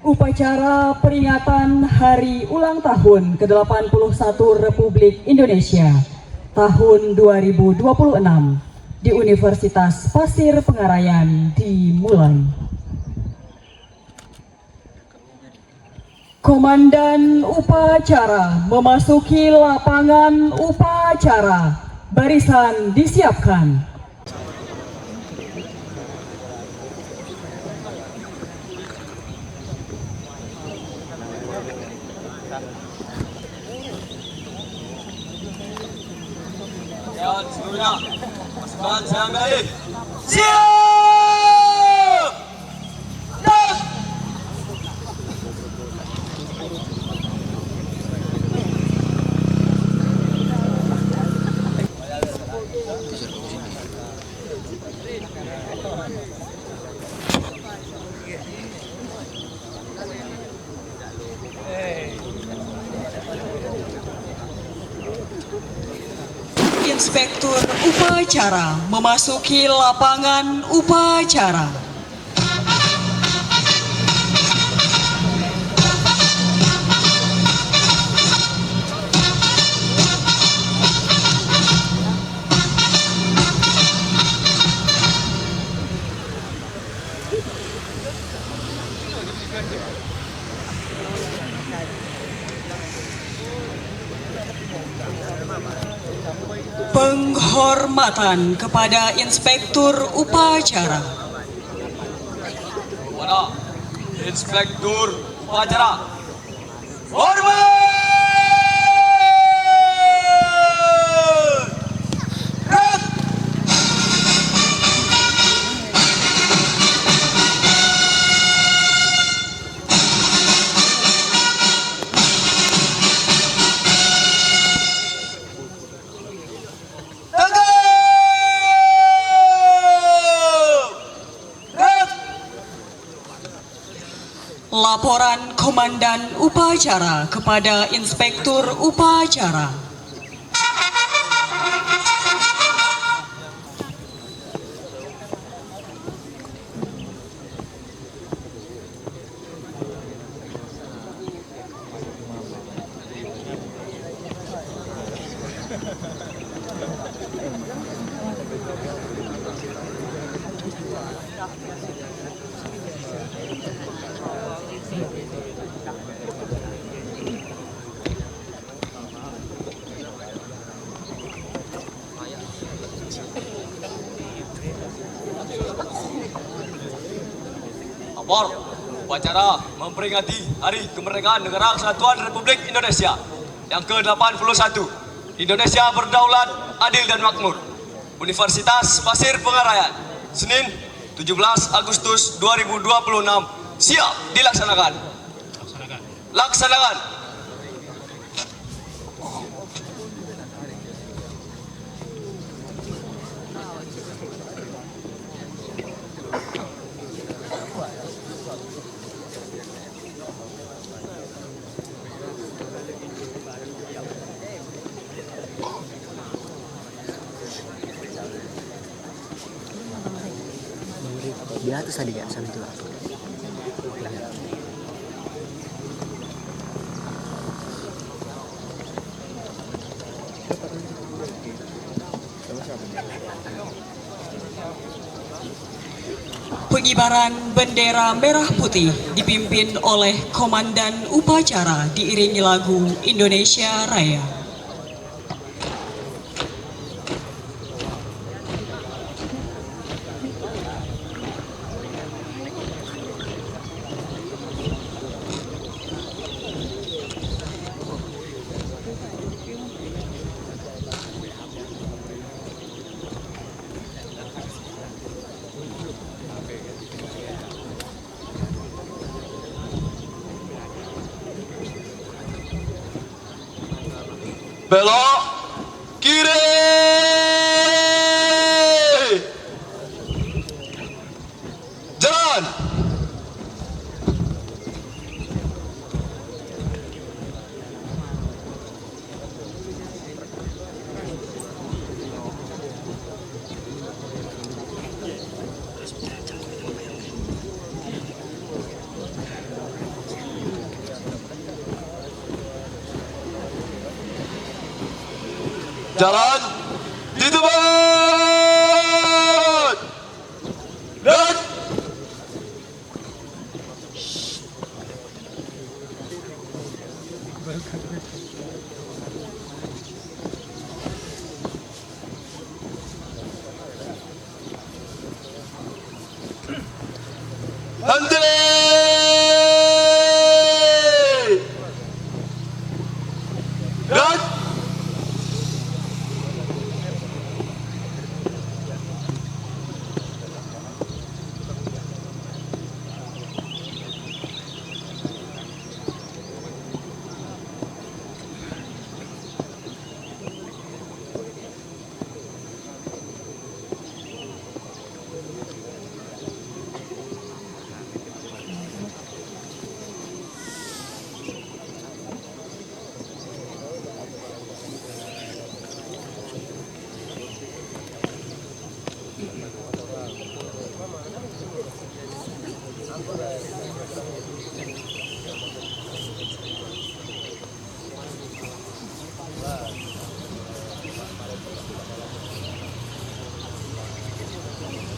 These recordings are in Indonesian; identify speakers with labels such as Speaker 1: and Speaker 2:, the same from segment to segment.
Speaker 1: Upacara peringatan Hari Ulang Tahun ke-81 Republik Indonesia tahun 2026 di Universitas Pasir Pengarayan dimulai. Komandan upacara memasuki lapangan upacara. Barisan disiapkan.
Speaker 2: Seluruhnya, pasukan saya ambil. Siap! Terus!
Speaker 1: Inspektur upacara memasuki lapangan upacara. Penghormatan kepada Inspektur Upacara.
Speaker 2: Kepada Inspektur Upacara. Hormat!
Speaker 1: Laporan Komandan Upacara kepada Inspektur Upacara.
Speaker 2: Lapor, upacara memperingati Hari Kemerdekaan Negara Kesatuan Republik Indonesia yang ke-81. Indonesia berdaulat, adil dan makmur. Universitas Pasir Pengarayan, Senin 17 Agustus 2026. Siap dilaksanakan. Laksanakan.
Speaker 3: Di atas tadi ya, sampai itu.
Speaker 1: Pengibaran bendera merah putih dipimpin oleh Komandan Upacara diiringi lagu Indonesia Raya.
Speaker 2: Belok kiri. Jalan. Jalan di tempat. Dan henti. Dan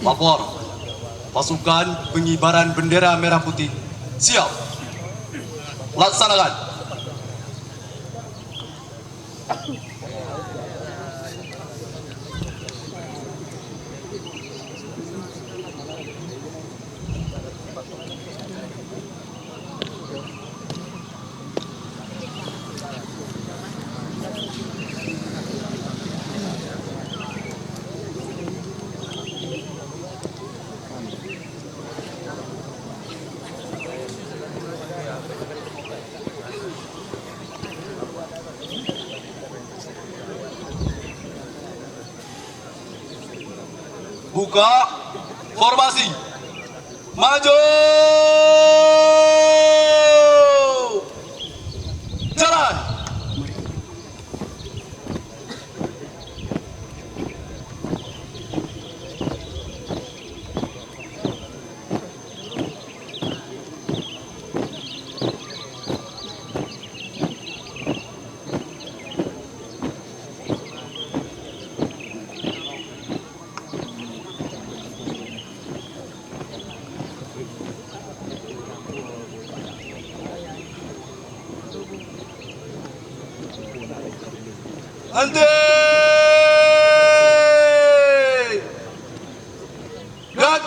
Speaker 2: lapor. Pasukan pengibaran bendera merah putih siap. Laksanakan. Buka formasi. Maju. Jalan. Henti. Gerak.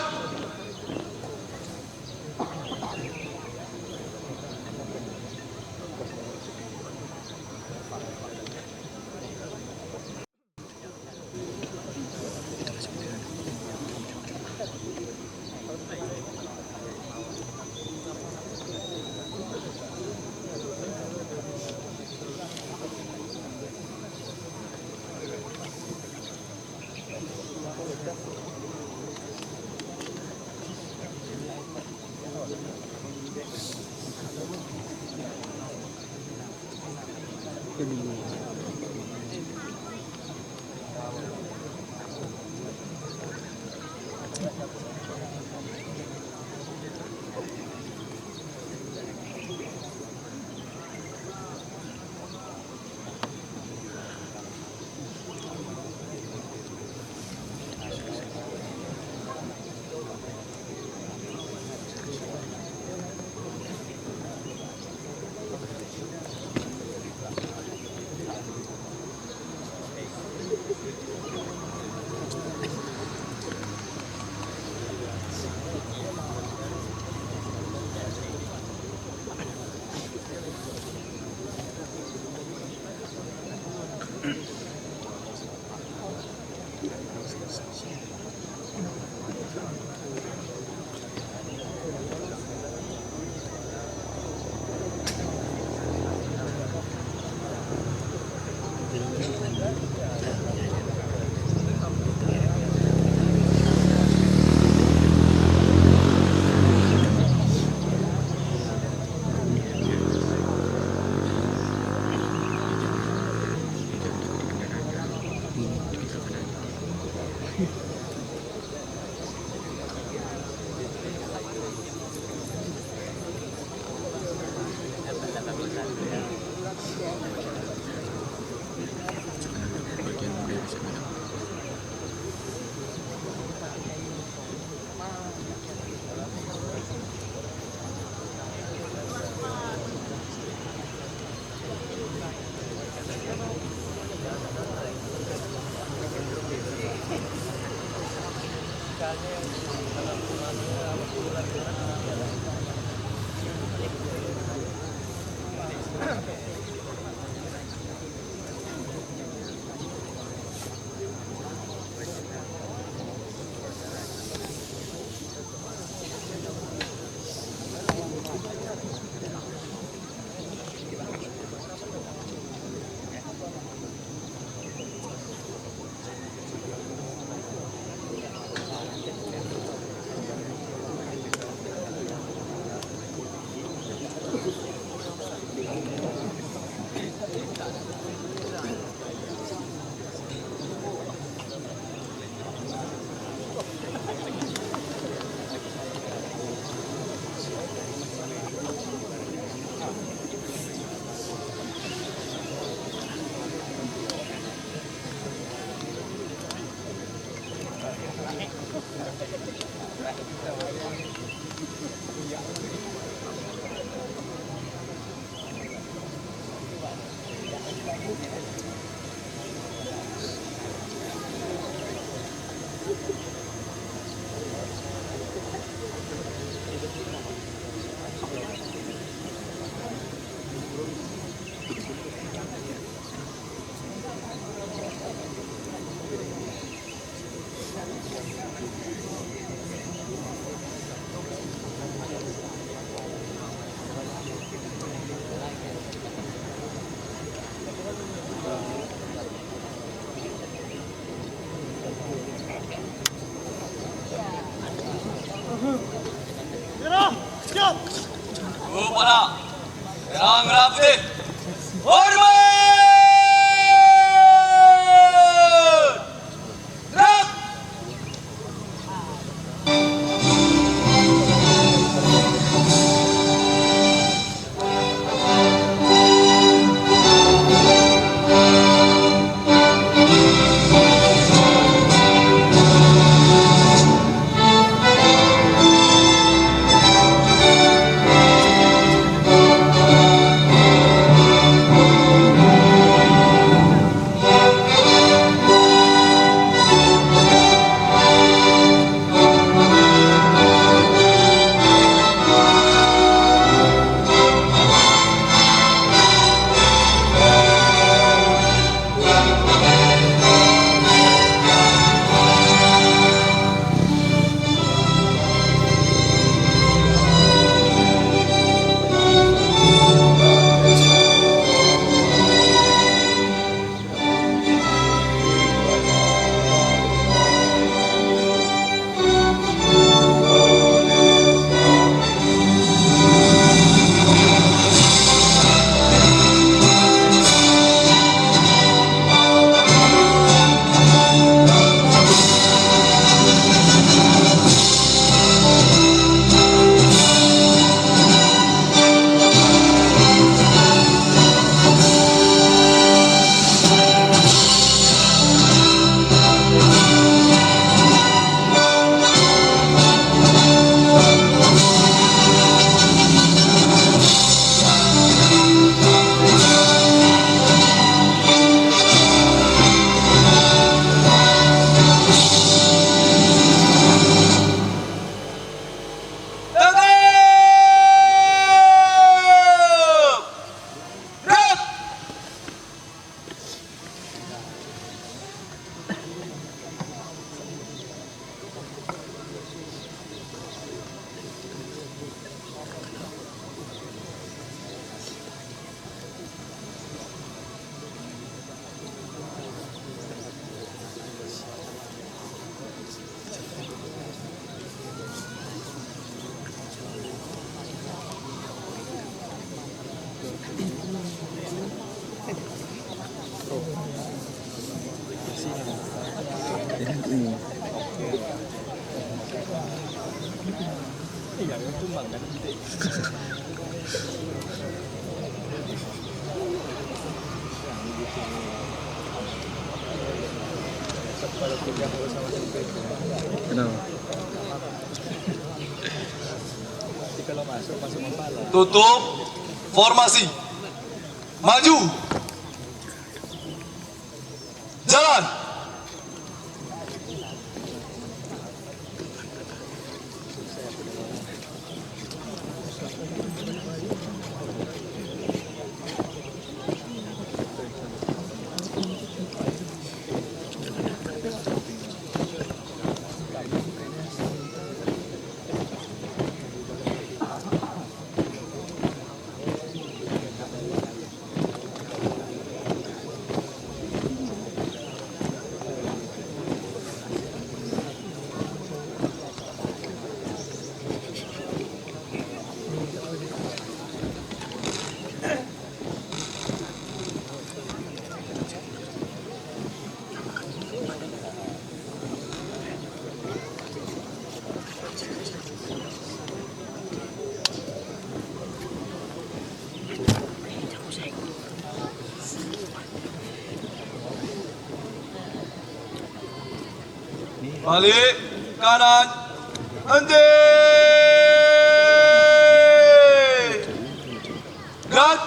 Speaker 2: Kepada Bendera Merah Putih. Hormat! Gerak!
Speaker 3: Kenapa?
Speaker 2: Tutup formasi. Maju. Jalan. Balik kanan. Henti. Gerak.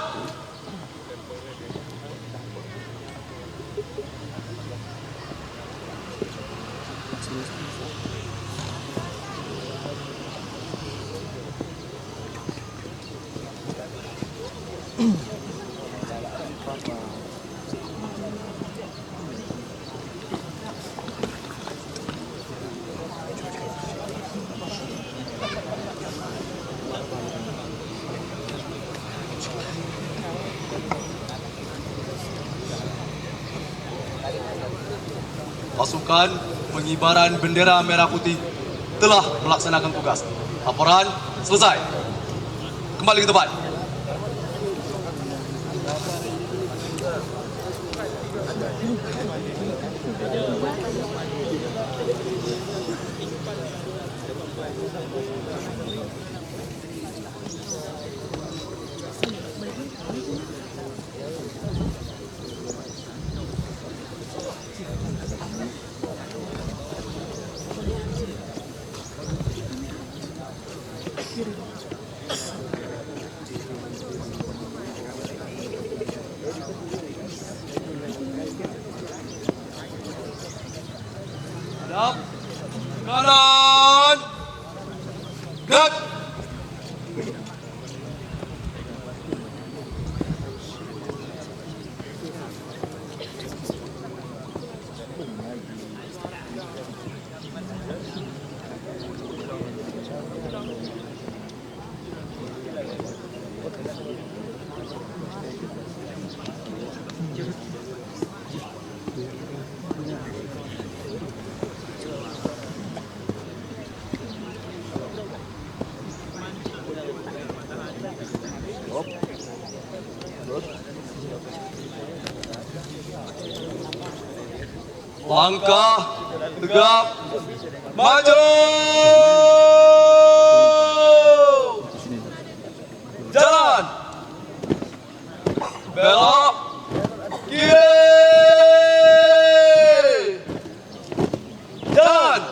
Speaker 2: Pasukan pengibaran bendera merah putih telah melaksanakan tugas. Laporan selesai. kembali ke tempat. Hadap kanan, gerak. Langkah tegap maju. Jalan. Belok kiri. Jalan.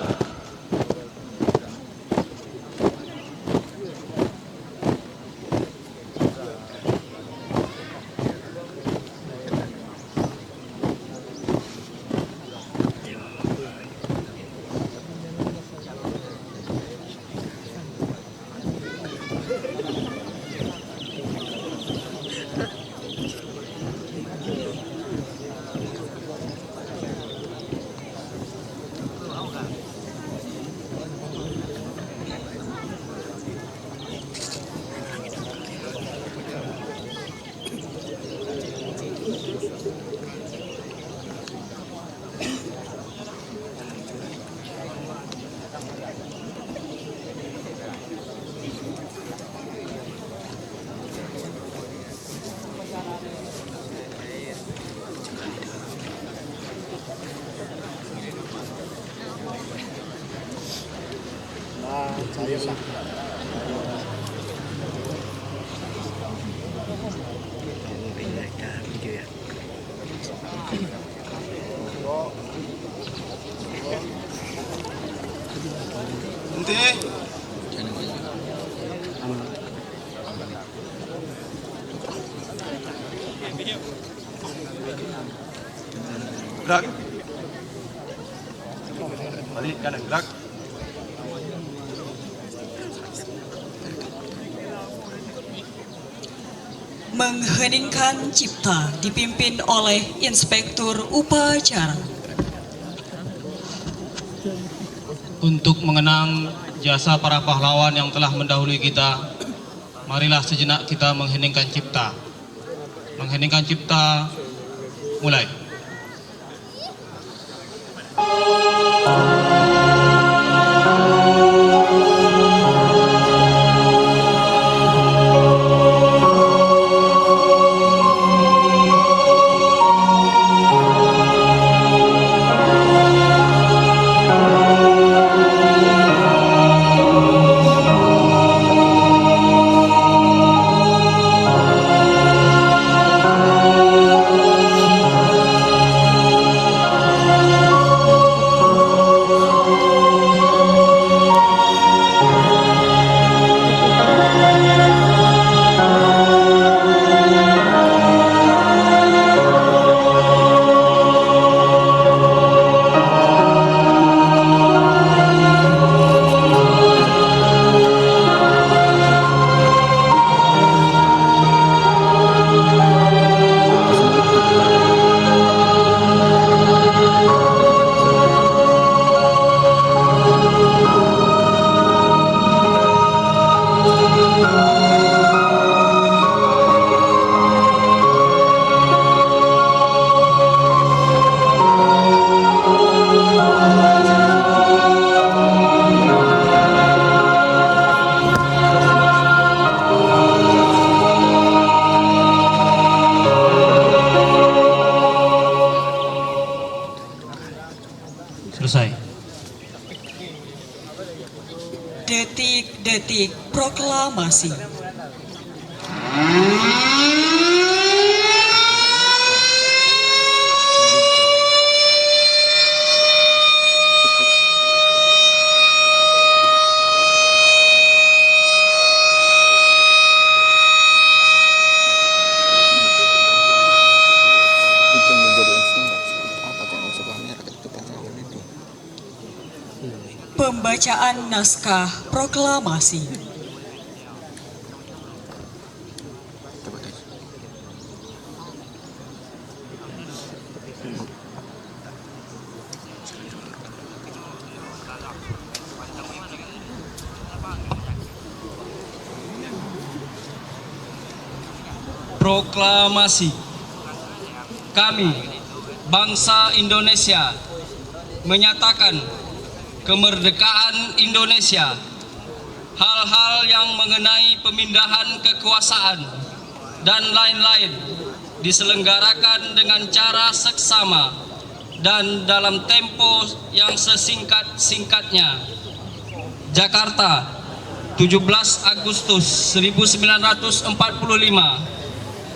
Speaker 3: Video ya.
Speaker 2: Henti. Gerak. Balik kanan, gerak.
Speaker 1: Mengheningkan cipta dipimpin oleh Inspektur Upacara.
Speaker 4: Untuk mengenang jasa para pahlawan yang telah mendahului kita, marilah sejenak kita mengheningkan cipta. Mengheningkan cipta, mulai.
Speaker 1: proklamasi.
Speaker 5: Itu menjadi instrumen seperti apa kan yang sebelah merah itu pasangan itu.
Speaker 1: Pembacaan naskah proklamasi.
Speaker 5: Coba guys.
Speaker 6: Proklamasi. Kami, bangsa Indonesia, menyatakan kemerdekaan Indonesia. Hal-hal yang mengenai pemindahan kekuasaan dan lain-lain diselenggarakan dengan cara seksama dan dalam tempo yang sesingkat-singkatnya. Jakarta, 17 Agustus 1945.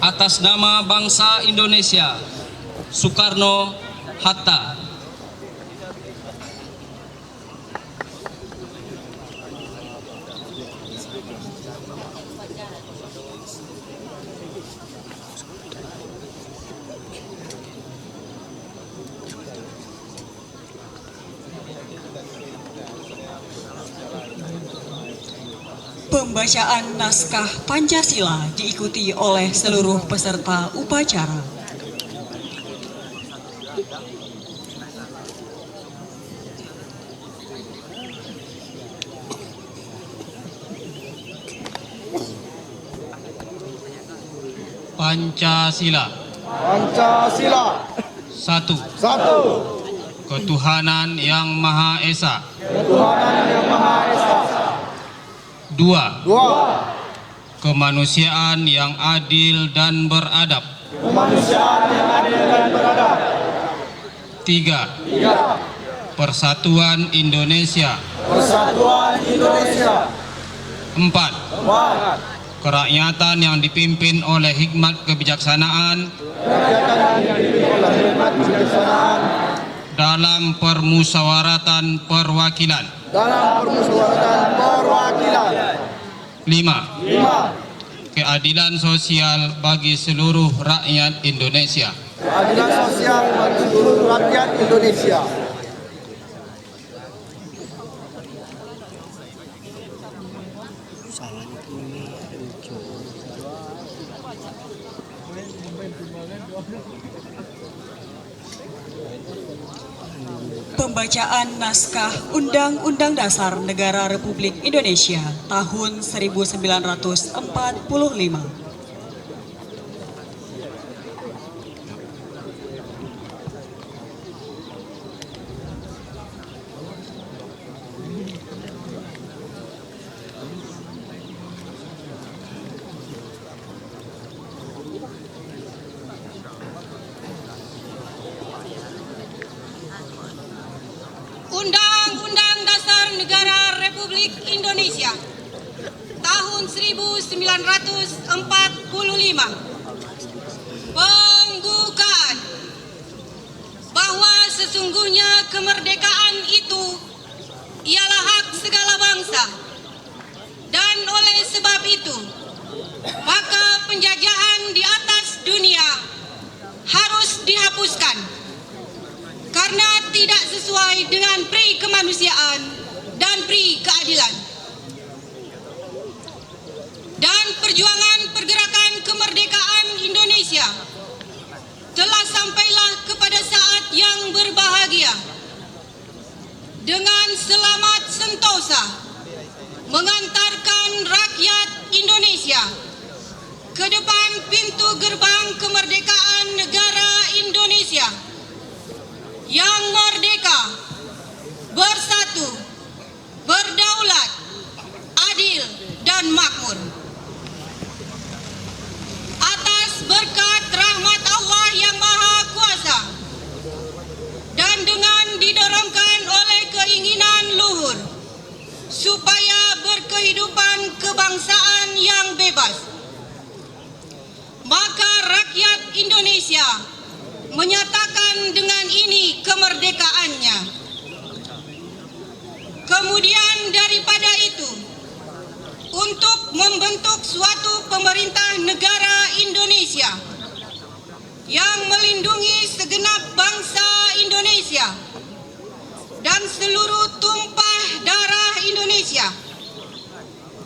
Speaker 6: Atas nama bangsa Indonesia, Soekarno-Hatta.
Speaker 1: Pembacaan naskah Pancasila diikuti oleh seluruh peserta upacara.
Speaker 4: Pancasila.
Speaker 3: Pancasila.
Speaker 4: 1.
Speaker 3: 1.
Speaker 4: Ketuhanan Yang Maha Esa.
Speaker 3: Ketuhanan Yang Maha Esa.
Speaker 4: 2.
Speaker 3: 2.
Speaker 4: Kemanusiaan yang adil dan beradab.
Speaker 3: Kemanusiaan yang adil dan beradab.
Speaker 4: 3.
Speaker 3: 3.
Speaker 4: Persatuan Indonesia.
Speaker 3: Persatuan Indonesia.
Speaker 4: 4.
Speaker 3: 4.
Speaker 4: Kerakyatan yang dipimpin oleh hikmat kebijaksanaan
Speaker 3: Kerakyatan yang dipimpin oleh hikmat kebijaksanaan
Speaker 4: dalam permusyawaratan perwakilan.
Speaker 3: dalam permusyawaratan perwakilan.
Speaker 4: 5.
Speaker 3: 5.
Speaker 4: Keadilan sosial bagi seluruh rakyat Indonesia.
Speaker 3: Keadilan sosial bagi seluruh rakyat Indonesia.
Speaker 5: Salahnya tuh ini lucu.
Speaker 1: Pembacaan naskah Undang-Undang Dasar Negara Republik Indonesia tahun 1945.
Speaker 7: Undang-Undang Dasar Negara Republik Indonesia tahun 1945. Pembukaan. Bahwa sesungguhnya kemerdekaan itu ialah hak segala bangsa. Dan oleh sebab itu, maka penjajahan di atas dunia harus dihapuskan. Karena tidak sesuai dengan pri kemanusiaan dan pri keadilan. Dan perjuangan pergerakan kemerdekaan Indonesia telah sampailah kepada saat yang berbahagia. Dengan selamat sentosa mengantarkan rakyat Indonesia ke depan pintu gerbang kemerdekaan negara Indonesia yang merdeka, bersatu, berdaulat, adil, dan makmur. Atas berkat rahmat Allah yang Maha Kuasa dan dengan didorongkan oleh keinginan luhur supaya berkat kehidupan kebangsaan yang bebas. Maka rakyat Indonesia menyatakan dengan ini kemerdekaannya. Kemudian daripada itu, untuk membentuk suatu pemerintah negara Indonesia yang melindungi segenap bangsa Indonesia dan seluruh tumpah darah Indonesia,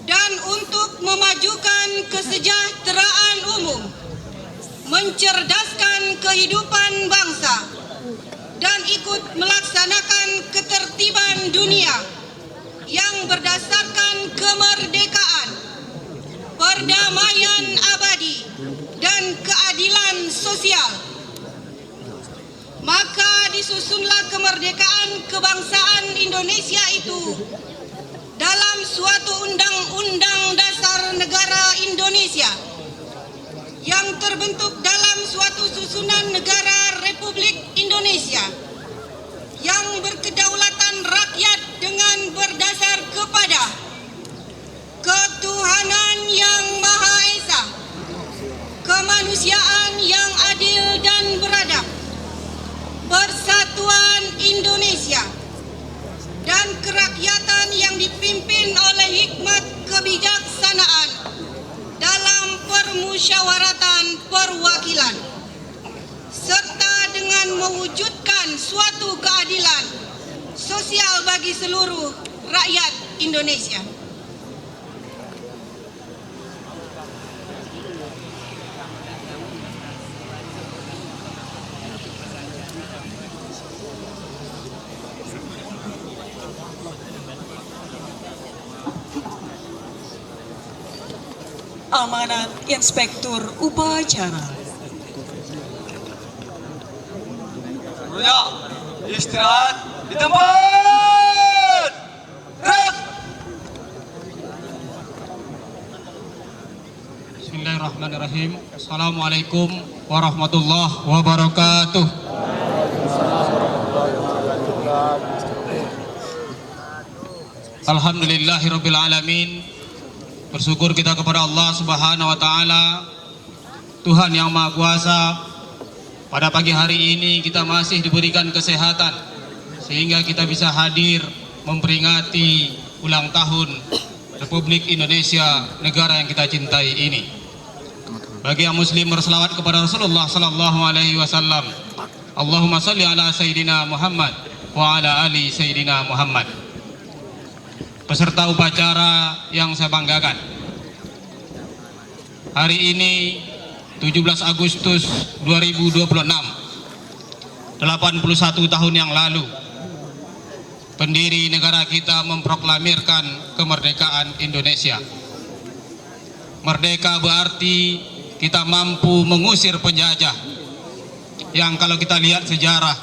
Speaker 7: dan untuk memajukan kesejahteraan umum, mencerdaskan kehidupan bangsa, dan ikut melaksanakan ketertiban dunia yang berdasarkan kemerdekaan, perdamaian abadi, dan keadilan sosial. Maka disusunlah kemerdekaan kebangsaan Indonesia itu dalam suatu undang-undang dasar negara Indonesia yang terbentuk dalam suatu susunan negara Republik Indonesia yang berkedaulatan rakyat dengan berdasar kepada ketuhanan yang Maha Esa, kemanusiaan yang adil dan beradab, persatuan Indonesia, dan kerakyatan yang dipimpin oleh hikmat kebijaksanaan dalam permusyawaratan perwakilan, serta dengan mewujudkan suatu keadilan sosial bagi seluruh rakyat Indonesia.
Speaker 1: Amanat Inspektur Upacara.
Speaker 2: Seluruhnya istirahat di tempat. Gerak.
Speaker 4: Bismillahirrahmanirrahim. Assalamualaikum warahmatullahi wabarakatuh. Alhamdulillahirabbil alamin. Bersyukur kita kepada Allah Subhanahu wa taala, Tuhan yang Maha Kuasa. Pada pagi hari ini kita masih diberikan kesehatan sehingga kita bisa hadir memperingati ulang tahun Republik Indonesia, negara yang kita cintai ini. Bagi yang muslim berselawat kepada Rasulullah sallallahu alaihi wasallam. Allahumma shalli ala sayyidina Muhammad wa ala ali sayyidina Muhammad. Peserta upacara yang saya banggakan, hari ini 17 Agustus 2026, 81 tahun yang lalu pendiri negara kita memproklamirkan kemerdekaan Indonesia. Merdeka berarti kita mampu mengusir penjajah, yang kalau kita lihat sejarah,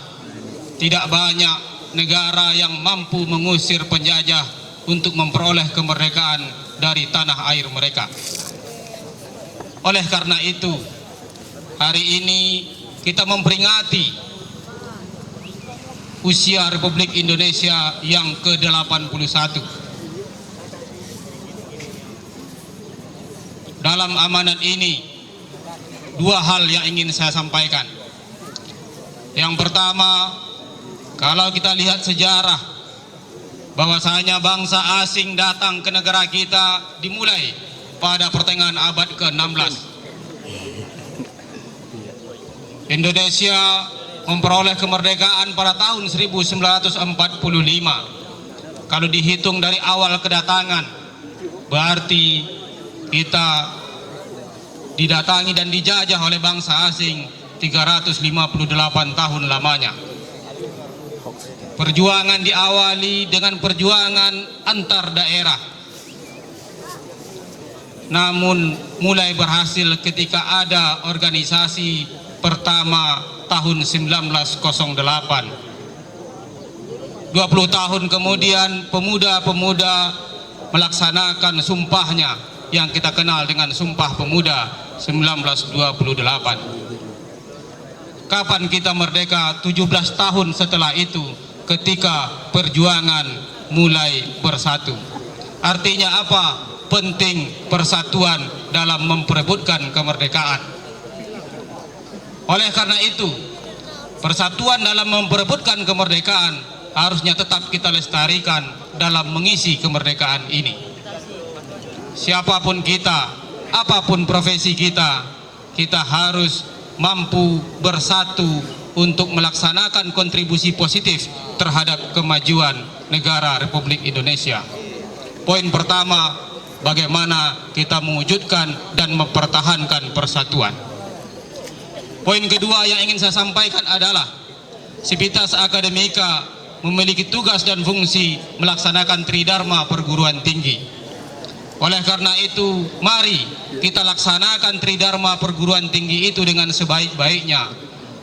Speaker 4: tidak banyak negara yang mampu mengusir penjajah untuk memperoleh kemerdekaan dari tanah air mereka. Oleh karena itu, hari ini kita memperingati usia Republik Indonesia yang ke-81. Dalam amanat ini, dua hal yang ingin saya sampaikan. Yang pertama, kalau kita lihat sejarah, bahwasanya bangsa asing datang ke negara kita dimulai pada pertengahan abad ke-16. Indonesia memperoleh kemerdekaan pada tahun 1945. Kalau dihitung dari awal kedatangan, berarti kita didatangi dan dijajah oleh bangsa asing 358 tahun lamanya. Perjuangan diawali dengan perjuangan antar daerah, namun mulai berhasil ketika ada organisasi pertama tahun 1908. 20 tahun kemudian pemuda-pemuda melaksanakan sumpahnya yang kita kenal dengan Sumpah Pemuda 1928. Kapan kita merdeka? 17 tahun setelah itu, ketika perjuangan mulai bersatu. Artinya apa? Penting persatuan dalam memperebutkan kemerdekaan. Oleh karena itu, persatuan dalam memperebutkan kemerdekaan harusnya tetap kita lestarikan dalam mengisi kemerdekaan ini. Siapapun kita, apapun profesi kita, kita harus mampu bersatu untuk melaksanakan kontribusi positif terhadap kemajuan negara Republik Indonesia. Poin pertama, bagaimana kita mewujudkan dan mempertahankan persatuan. Poin kedua yang ingin saya sampaikan adalah Sivitas Akademika memiliki tugas dan fungsi melaksanakan Tridharma perguruan tinggi. Oleh karena itu, mari kita laksanakan Tridharma perguruan tinggi itu dengan sebaik-baiknya,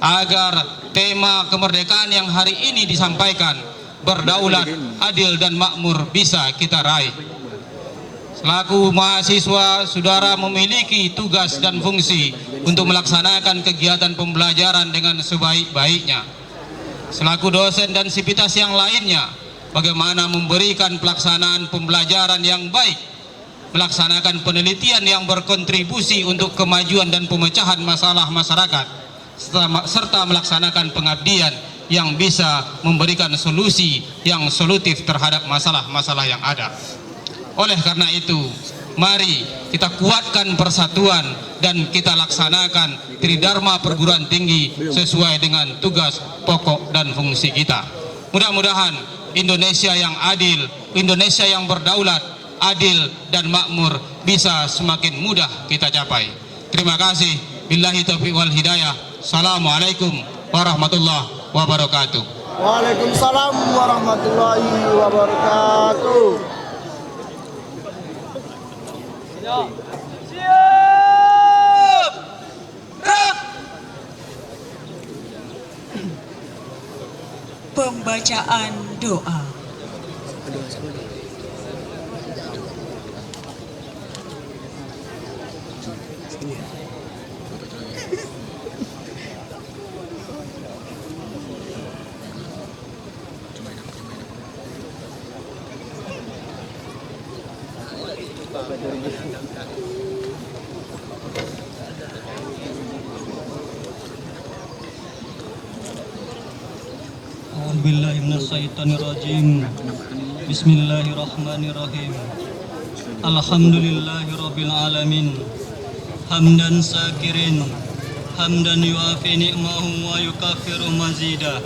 Speaker 4: agar tema kemerdekaan yang hari ini disampaikan, berdaulat, adil dan makmur, bisa kita raih. Selaku mahasiswa, saudara memiliki tugas dan fungsi untuk melaksanakan kegiatan pembelajaran dengan sebaik-baiknya. Selaku dosen dan sivitas yang lainnya, bagaimana memberikan pelaksanaan pembelajaran yang baik, melaksanakan penelitian yang berkontribusi untuk kemajuan dan pemecahan masalah masyarakat, serta melaksanakan pengabdian yang bisa memberikan solusi yang solutif terhadap masalah-masalah yang ada. Oleh karena itu, mari kita kuatkan persatuan dan kita laksanakan Tridharma perguruan tinggi sesuai dengan tugas pokok dan fungsi kita. Mudah-mudahan Indonesia yang adil, Indonesia yang berdaulat, adil dan makmur bisa semakin mudah kita capai. Terima kasih. Billahi taufiq wal hidayah. Assalamualaikum warahmatullahi wabarakatuh.
Speaker 3: Waalaikumsalam warahmatullahi wabarakatuh.
Speaker 2: Siap! Gerak!
Speaker 1: Pembacaan doa.
Speaker 6: A'udzubillahi minasyaitonirrajim. Bismillahirrahmanirrahim. Alhamdulillahirabbil alamin. Hamdan sakirin, hamdan yuafi ni'mahu wa yukaffiru mazida.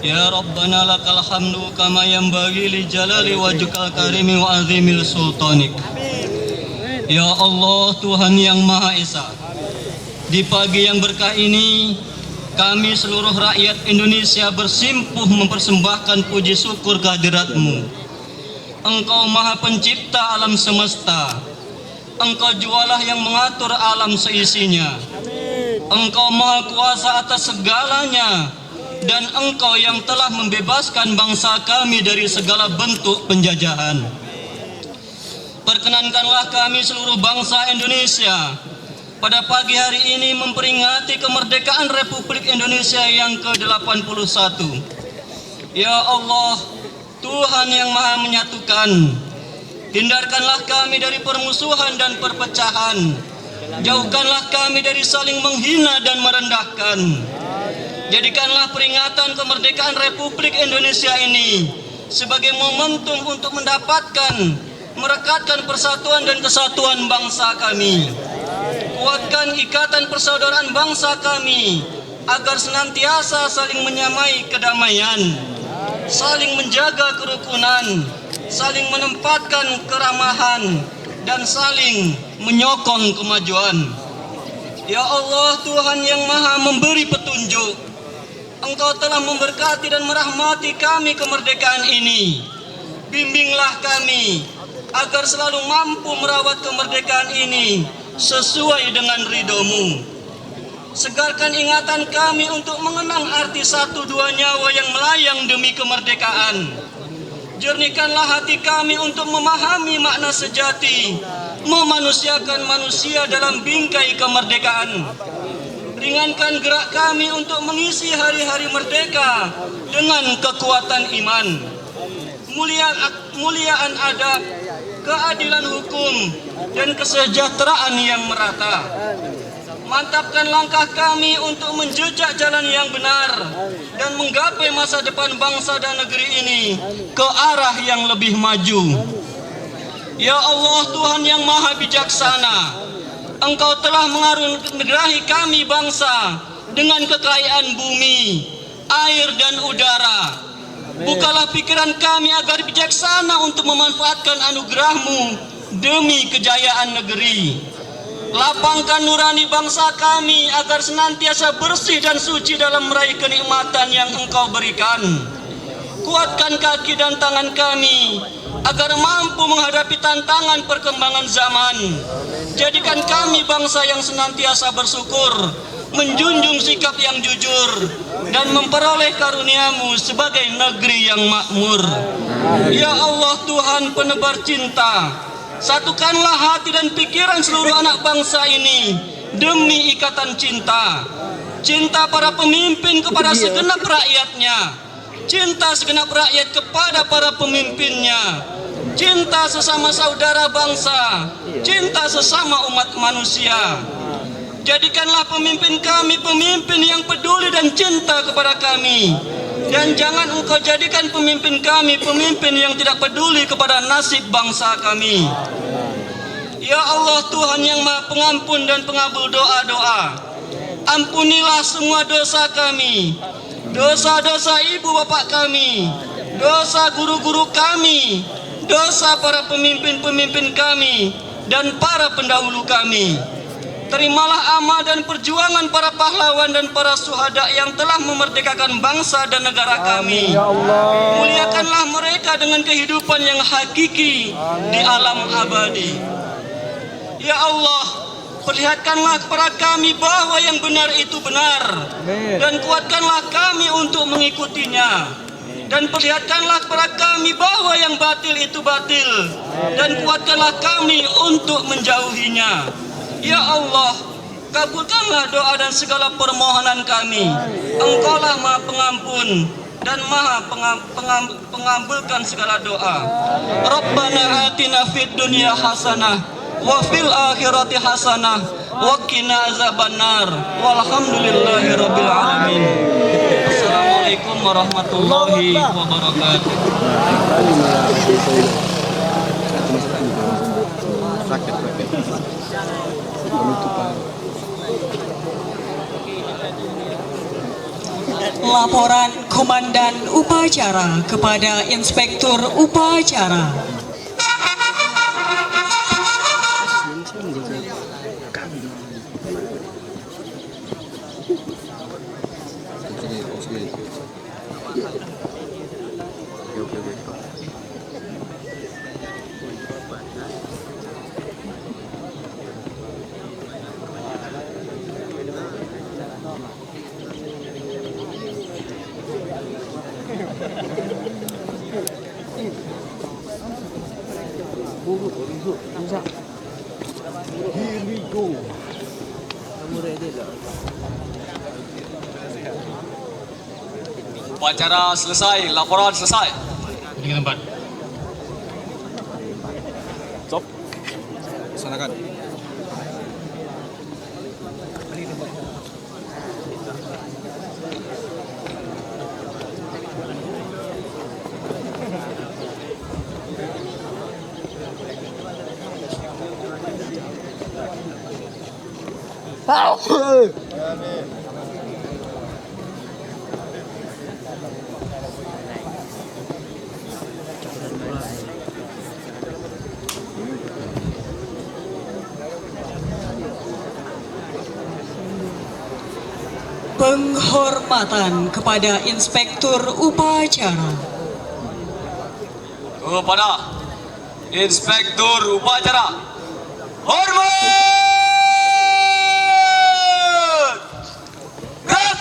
Speaker 6: Ya Rabbana lakal hamdu kama yanbaghi li jalali wajhikal karimi wa azimil sultanik. Ya Allah, Tuhan yang Maha Esa, di pagi yang berkah ini kami seluruh rakyat Indonesia bersimpuh mempersembahkan puji syukur kehadirat-Mu. Engkau Maha Pencipta alam semesta. Engkau jualah yang mengatur alam seisinya. Engkau Maha Kuasa atas segalanya, dan Engkau yang telah membebaskan bangsa kami dari segala bentuk penjajahan. Perkenankanlah kami seluruh bangsa Indonesia pada pagi hari ini memperingati kemerdekaan Republik Indonesia yang ke-81. Ya Allah, Tuhan yang Maha Menyatukan, hindarkanlah kami dari permusuhan dan perpecahan. Jauhkanlah kami dari saling menghina dan merendahkan. Jadikanlah peringatan kemerdekaan Republik Indonesia ini sebagai momentum untuk merekatkan persatuan dan kesatuan bangsa kami. Kuatkan ikatan persaudaraan bangsa kami agar senantiasa saling menyamai kedamaian, saling menjaga kerukunan, saling menempatkan keramahan, dan saling menyokong kemajuan. Ya Allah, Tuhan yang Maha memberi petunjuk, Engkau telah memberkati dan merahmati kami kemerdekaan ini. Bimbinglah kami agar selalu mampu merawat kemerdekaan ini sesuai dengan ridho-Mu. Segarkan ingatan kami untuk mengenang arti satu dua nyawa yang melayang demi kemerdekaan. Jernihkanlah hati kami untuk memahami makna sejati memanusiakan manusia dalam bingkai kemerdekaan. Ringankan gerak kami untuk mengisi hari-hari merdeka dengan kekuatan iman, muliaan adab, keadilan hukum, dan kesejahteraan yang merata. Mantapkan langkah kami untuk menjejak jalan yang benar dan menggapai masa depan bangsa dan negeri ini ke arah yang lebih maju. Ya Allah, Tuhan yang Maha Bijaksana, Engkau telah mengaruniai kami bangsa dengan kekayaan bumi, air dan udara. Bukalah pikiran kami agar bijaksana untuk memanfaatkan anugerah-Mu demi kejayaan negeri. Lapangkan nurani bangsa kami agar senantiasa bersih dan suci dalam meraih kenikmatan yang Engkau berikan. Kuatkan kaki dan tangan kami agar mampu menghadapi tantangan perkembangan zaman. Jadikan kami bangsa yang senantiasa bersyukur, menjunjung sikap yang jujur, dan memperoleh karunia-Mu sebagai negeri yang makmur. Ya Allah, Tuhan penebar cinta, satukanlah hati dan pikiran seluruh anak bangsa ini demi ikatan cinta. Cinta para pemimpin kepada segenap rakyatnya, cinta segenap rakyat kepada para pemimpinnya, cinta sesama saudara bangsa, cinta sesama umat manusia. Jadikanlah pemimpin kami pemimpin yang peduli dan cinta kepada kami, dan jangan Engkau jadikan pemimpin kami pemimpin yang tidak peduli kepada nasib bangsa kami. Ya Allah, Tuhan yang Maha Pengampun dan Pengabul doa-doa, ampunilah semua dosa kami, dosa-dosa ibu bapak kami, dosa guru-guru kami, dosa para pemimpin-pemimpin kami, dan para pendahulu kami. Terimalah amal dan perjuangan para pahlawan dan para syuhada yang telah memerdekakan bangsa dan negara kami. Muliakanlah mereka dengan kehidupan yang hakiki di alam abadi. Ya Allah, perlihatkanlah kepada kami bahwa yang benar itu benar, dan kuatkanlah kami untuk mengikutinya. Dan perlihatkanlah kepada kami bahwa yang batil itu batil, dan kuatkanlah kami untuk menjauhinya. Ya Allah, kabulkanlah doa dan segala permohonan kami. Engkaulah Maha Pengampun dan Maha pengabulkan segala doa. Rabbana atina fid dunya hasanah wa fil akhirati hasanah wa qina azabannar. Walhamdulillahi rabbil alamin. Assalamualaikum warahmatullahi wabarakatuh.
Speaker 1: Laporan Komandan Upacara kepada Inspektur Upacara.
Speaker 2: Upacara selesai, laporan selesai.
Speaker 4: Di tempat.
Speaker 5: Stop. Silakan.
Speaker 1: Penghormatan kepada Inspektur Upacara.
Speaker 2: Kepada Inspektur Upacara, hormat! Gerak!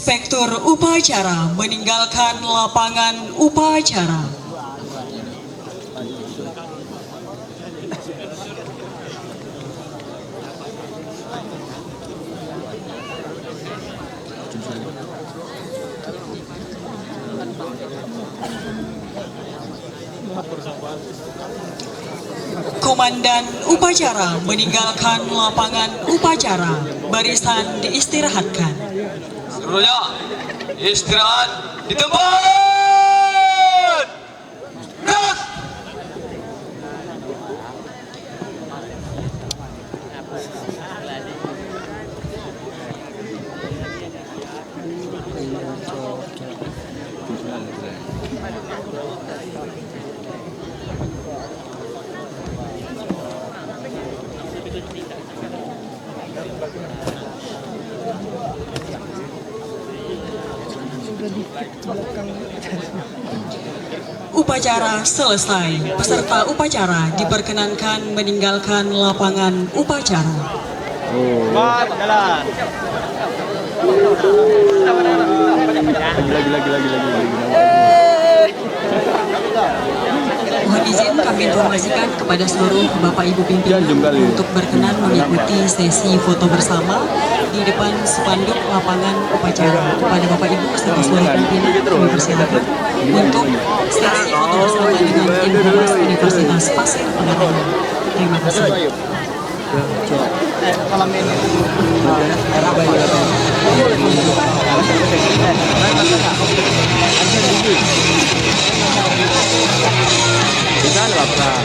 Speaker 1: Inspektur upacara meninggalkan lapangan upacara. Komandan upacara meninggalkan lapangan upacara. Barisan diistirahatkan.
Speaker 2: Seluruhnya istirahat di tempat. Gerak.
Speaker 1: Upacara selesai. Peserta upacara diperkenankan meninggalkan lapangan upacara. Mohon izin kami informasikan kepada seluruh Bapak Ibu pimpinan untuk berkenan mengikuti sesi foto bersama di depan spanduk lapangan upacara. Kepada Bapak Ibu serta seluruh pimpinan kami persilakan untuk sesi foto bersama dengan tim Humas Universitas Pasir Pengapungan. Terima kasih.
Speaker 3: Di sana, Bapak.